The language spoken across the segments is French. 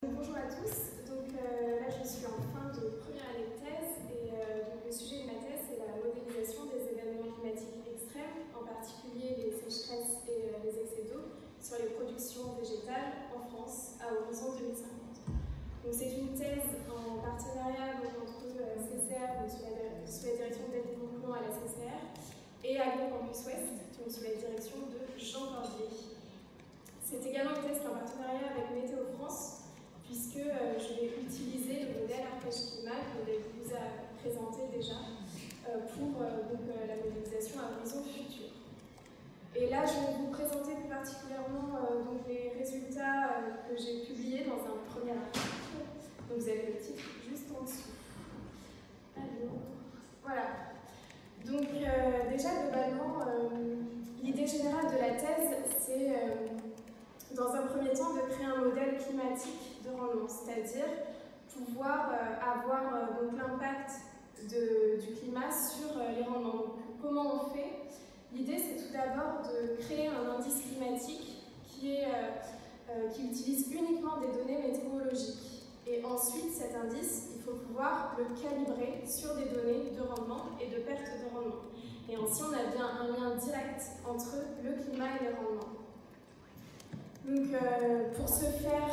Bonjour à tous, là je suis en fin de première année de thèse et le sujet de ma thèse c'est la modélisation des événements climatiques extrêmes, en particulier les sécheresses et les excès d'eau sur les productions végétales en France à horizon 2050. Donc c'est une thèse en partenariat entre CCR, sous la direction d'Edith Montlon à la CCR, et Agrocampus Ouest, donc sous la direction de Jean Cordier. C'est également une thèse qui est en partenariat avec Météo France, puisque je vais utiliser le modèle Arpège-Climat que vous a présenté déjà pour la modélisation à horizon futur. Et là, je vais vous présenter plus particulièrement les résultats que j'ai publiés dans un premier article. Donc vous avez le titre juste en dessous. Alors, voilà. Donc déjà, globalement, l'idée générale de la thèse, c'est dans un premier temps de créer un modèle climatique de rendement, c'est-à-dire pouvoir avoir l'impact du climat sur les rendements. Donc, comment on fait? L'idée, c'est tout d'abord de créer un indice climatique qui utilise uniquement des données météorologiques. Et ensuite, cet indice, il faut pouvoir le calibrer sur des données de rendement et de perte de rendement. Et ainsi, on a bien un lien direct entre le climat et les rendements. Donc, pour ce faire,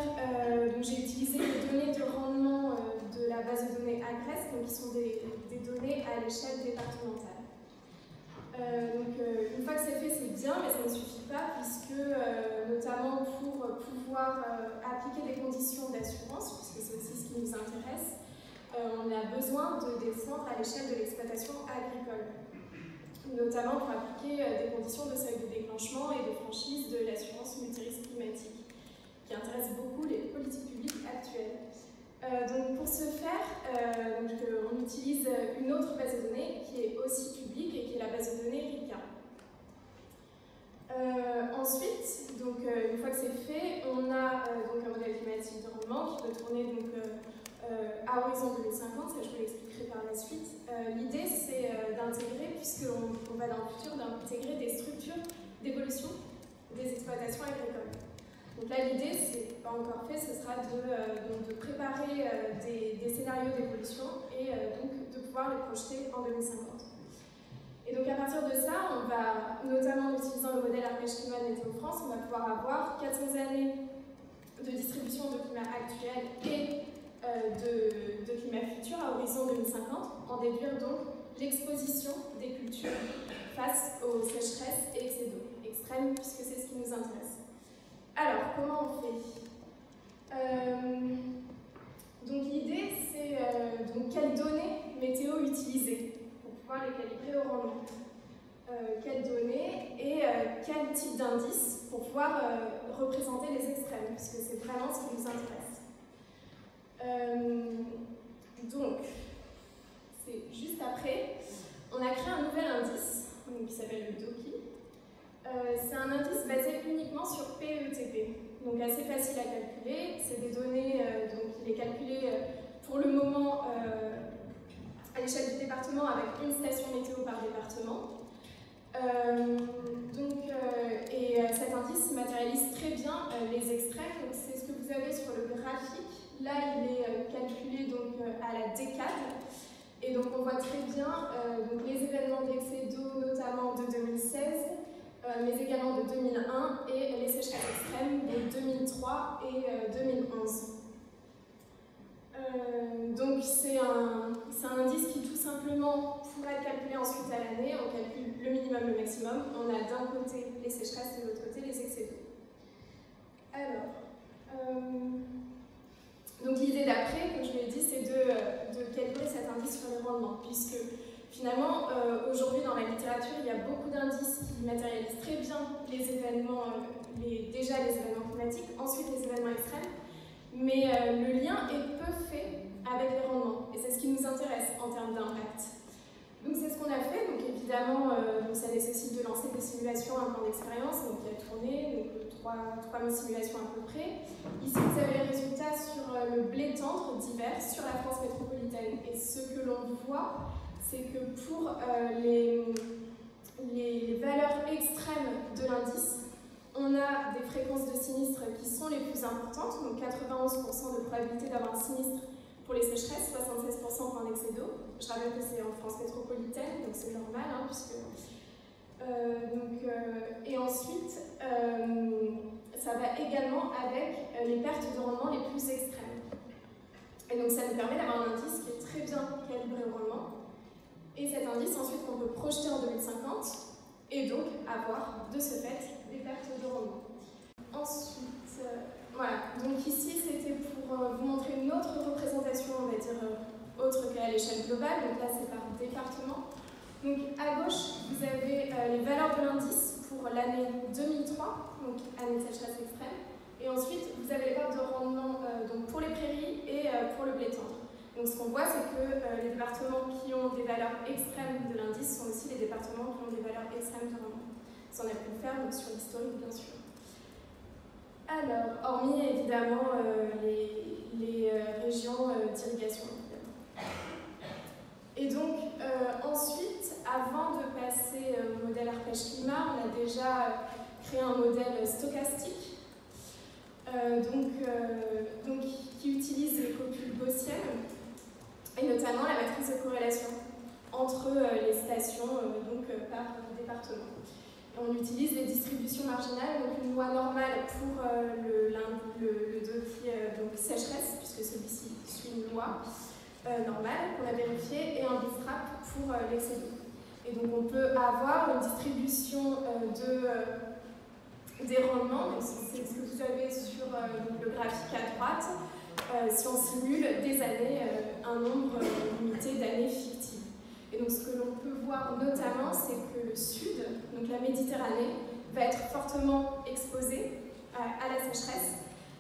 j'ai utilisé les données de rendement de la base de données AGRES, qui sont des données à l'échelle départementale. Une fois que c'est fait, c'est bien, mais ça ne suffit pas, puisque, notamment pour pouvoir appliquer des conditions d'assurance, puisque c'est aussi ce qui nous intéresse, on a besoin de descendre à l'échelle de l'exploitation agricole, notamment pour appliquer des conditions de seuil de déclenchement et de franchise de l'assurance multirisque climatique, qui intéresse beaucoup les politiques publiques actuelles. Donc pour ce faire, on utilise une autre base de données qui est aussi publique et qui est la base de données RICA. Ensuite, une fois que c'est fait, on a un modèle climatique de rendement qui peut tourner à horizon 2050, ça je vous l'expliquerai par la suite. L'idée c'est d'intégrer, puisqu'on va dans le futur, d'intégrer des structures d'évolution des exploitations agricoles. Donc là l'idée, c'est pas encore fait, ce sera de préparer des scénarios d'évolution et de pouvoir les projeter en 2050. Et donc à partir de ça, on va, notamment en utilisant le modèle Arpège-Climat de Météo France, on va pouvoir avoir 400 années de distribution de climat actuel et de climat futur à horizon 2050, en déduire donc l'exposition des cultures face aux sécheresses et excès d'eau extrêmes, puisque c'est ce qui nous intéresse. Alors, comment on fait? Donc l'idée, c'est quelles données météo utiliser pour pouvoir les calibrer au rendement. Quelles données et quel type d'indice pour pouvoir représenter les extrêmes, puisque c'est vraiment ce qui nous intéresse. Donc, c'est juste après, on a créé un nouvel indice qui s'appelle le DOCI. C'est un indice basé uniquement sur PETP, donc assez facile à calculer. C'est des données, il est calculé pour le moment à l'échelle du département avec une station météo par département. Cet indice matérialise très bien les extrêmes, donc c'est ce que vous avez sur le graphique. Là, il est calculé à la décade, et donc on voit très bien les événements d'excès d'eau, notamment de 2016, mais également de 2001, et les sécheresses extrêmes de 2003 et 2011. Donc c'est un indice qui tout simplement pourra être calculé ensuite à l'année. On calcule le minimum, le maximum. On a d'un côté les sécheresses et de l'autre côté les excès d'eau. Alors, donc l'idée d'après, comme je l'ai dit, c'est de calculer cet indice sur les rendements, puisque finalement, aujourd'hui dans la littérature, il y a beaucoup d'indices qui matérialisent très bien les événements, déjà les événements climatiques, ensuite les événements extrêmes, mais le lien est peu fait avec les rendements, et c'est ce qui nous intéresse en termes d'impact. Donc c'est ce qu'on a fait, donc évidemment ça nécessite de lancer des simulations, un plan d'expérience, qui a tourné, 3000 simulations à peu près. Ici vous avez les résultats sur le blé tendre d'hiver sur la France métropolitaine, et ce que l'on voit, c'est que pour les valeurs extrêmes de l'indice, on a des fréquences de sinistres qui sont les plus importantes, donc 91% de probabilité d'avoir un sinistre pour les sécheresses, 76% pour un excès d'eau. Je rappelle que c'est en France métropolitaine, donc c'est normal, hein, puisque... et ensuite, ça va également avec les pertes de rendement les plus extrêmes. Et donc ça nous permet d'avoir un indice qui est très bien calibré au rendement. Et cet indice, ensuite, on peut projeter en 2050 et donc avoir, de ce fait, des pertes de rendement. Ensuite, voilà. Donc ici, c'était pour vous montrer une autre représentation, on va dire, autre qu'à l'échelle globale. Donc là, c'est par département. Donc à gauche, vous avez les valeurs de l'indice pour l'année 2003, donc année de sécheresse extrême. Et ensuite, vous avez les pertes de rendement donc pour les prairies et pour le blé tendre. Donc ce qu'on voit, c'est que les départements qui ont des valeurs extrêmes de l'indice sont aussi les départements qui ont des valeurs extrêmes de rendement. Ça, on a pu le faire donc, sur l'historique, bien sûr. Alors, hormis évidemment les régions d'irrigation. Et donc, ensuite, avant de passer au modèle arpège-climat, on a déjà créé un modèle stochastique qui utilise les copules gaussiennes et notamment la matrice de corrélation entre les stations par département. Et on utilise les distributions marginales, donc une loi normale pour le dossier sécheresse, puisque celui-ci suit une loi normale qu'on a vérifiée, et un bootstrap pour l'excès d'eau. Et donc on peut avoir une distribution des rendements, c'est ce que vous avez sur le graphique à droite, si on simule des années, un nombre limité d'années fictives. Et donc ce que l'on peut voir notamment, c'est que le sud, donc la Méditerranée, va être fortement exposé à la sécheresse,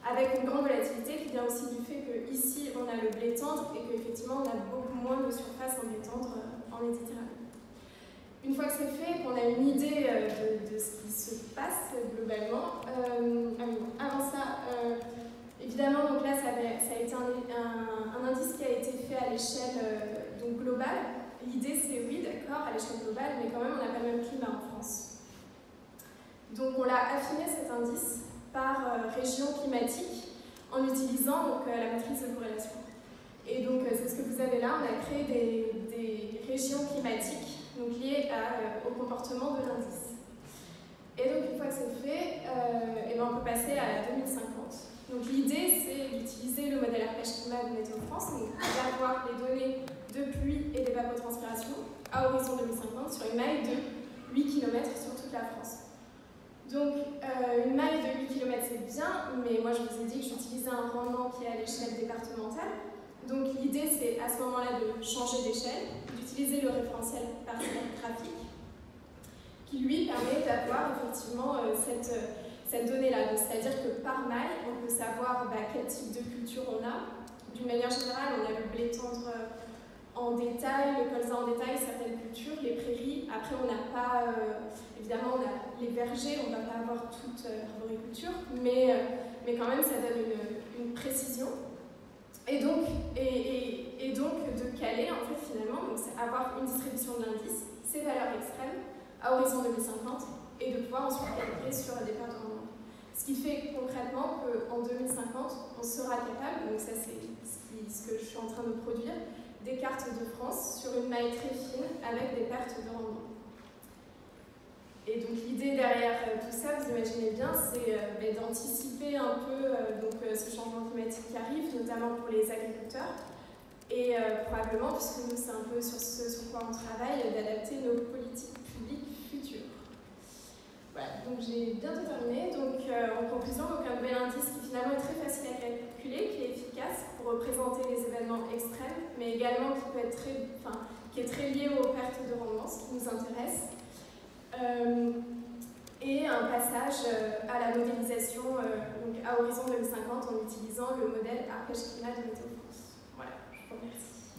avec une grande volatilité qui vient aussi du fait qu'ici on a le blé tendre et qu'effectivement on a beaucoup moins de surface en blé tendre en Méditerranée. Une fois que c'est fait, qu'on a une idée de ce qui se passe globalement, avant ça, évidemment, donc là, ça a été un indice qui a été fait à l'échelle globale. L'idée, c'est oui, d'accord, à l'échelle globale, mais quand même, on n'a pas le même climat en France. Donc, on l'a affiné cet indice par région climatique en utilisant donc, la matrice de corrélation. Et donc, c'est ce que vous avez là. On a créé des régions climatiques donc, liées au comportement de l'indice. Et donc, une fois que c'est fait, on peut passer à 2050. Donc l'idée, c'est d'utiliser le modèle arpège-climat de Météo France, donc d'avoir les données de pluie et d'évapotranspiration à horizon 2050 sur une maille de 8 km sur toute la France. Donc une maille de 8 km, c'est bien, mais moi je vous ai dit que j'utilisais un rendement qui est à l'échelle départementale. Donc l'idée, c'est à ce moment-là de changer d'échelle, d'utiliser le référentiel parcelle-graphique, qui lui permet d'avoir effectivement cette donnée-là. C'est-à-dire que par maille, on peut savoir quel type de culture on a. D'une manière générale, on a le blé tendre en détail, le colza en détail, certaines cultures, les prairies. Après, on n'a pas, évidemment, on a les vergers, on ne va pas avoir toute l'arboriculture, mais quand même, ça donne une précision. Et donc de caler, en fait, finalement, donc c'est avoir une distribution de l'indice, ces valeurs extrêmes, à horizon 2050, et de pouvoir ensuite calibrer sur des pertes de rendement. Ce qui fait concrètement qu'en 2050, on sera capable, donc ça c'est ce que je suis en train de produire, des cartes de France sur une maille très fine avec des pertes de rendement. Et donc l'idée derrière tout ça, vous imaginez bien, c'est d'anticiper un peu ce changement climatique qui arrive, notamment pour les agriculteurs, et probablement, puisque nous c'est un peu sur ce sur quoi on travaille, d'adapter nos politiques publiques futures. Voilà, donc j'ai bientôt terminé. Donc en conclusion, donc un nouvel indice qui finalement est très facile à calculer, qui est efficace pour représenter les événements extrêmes, mais également qui peut être qui est très lié aux pertes de rendement, ce qui nous intéresse. Et un passage à la modélisation donc à horizon 2050 en utilisant le modèle arpège-climat de Météo France. Voilà, je vous remercie.